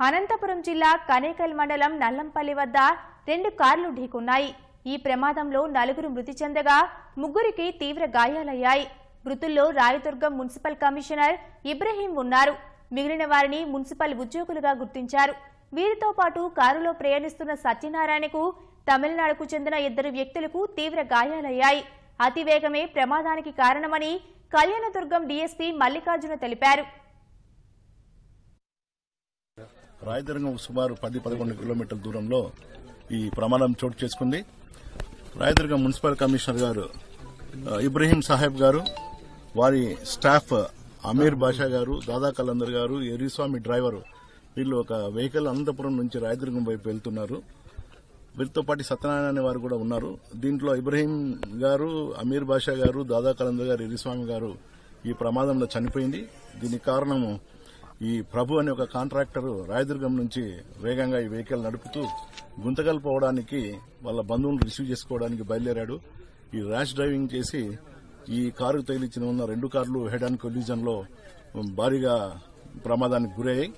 అనంతపురం జిల్లా కనేకల్ మండలం నల్లంపల్లి వద్ద 2 కార్లు ఢీకొన్నాయి. ఈ ప్రమాదంలో 4 మృతి చెందగా 3కి తీవ్ర గాయాలయ్యాయి. మృతుల్లో రాయదుర్గం మున్సిపల్ కమిషనర్ ఇబ్రహీం ఉన్నారు. మిగిలిన వారిని మున్సిపల్ ఉద్యోగులుగా గుర్తించారు. వీరితో పాటు కారులో ప్రయాణిస్తున్న సత్యనారాయణకు తమిళనాడుకు చెందిన 2 వ్యక్తులకు తీవ్ర గాయాలయ్యాయి. అతివేగమే ప్రమాదానికి కారణమని కళ్యాణదుర్గం డీఎస్పీ మల్లికార్జున తెలిపారు. రాయదుర్గం సుమారు 10-11 కిలోమీటర్ల దూరంలో ఈ ప్రమాదం చోటు చేసుకుంది. రాయదుర్గం మున్సిపల్ కమిషనర్ గారు ఇబ్రహీం సాహెబ్ గారు, వారి స్టాఫ్ అమీర్ బాషా గారు, దాదా కలందర్ గారు, ఎరిస్వామి డ్రైవరు వీళ్ళు ఒక వెహికల్ అనంతపురం నుంచి రాయదుర్గం వైపు వెళ్తున్నారు. వీరితో పాటు సత్యనారాయణ అనే వారు కూడా ఉన్నారు. దీంట్లో ఇబ్రహీం గారు, అమీర్ బాషా గారు, దాదా కలందర్ గారు, ఎరిస్వామి గారు ఈ ప్రమాదంలో చనిపోయింది. దీనికి కారణము ఈ ప్రభు అనే ఒక కాంట్రాక్టర్ రాయదుర్గం నుంచి వేగంగా ఈ వెహికల్ నడుపుతూ గుంతకల్ పోవడానికి వాళ్ళ బంధువులను రిసీవ్ చేసుకోవడానికి బయలుదేరాడు. ఈ ర్యాష్ డ్రైవింగ్ చేసి ఈ కారుకు తగిలించిన ఉన్న 2 కార్లు హెడ్ ఆన్ కొలిజన్ లో భారీగా ప్రమాదానికి గురయ్యాయి.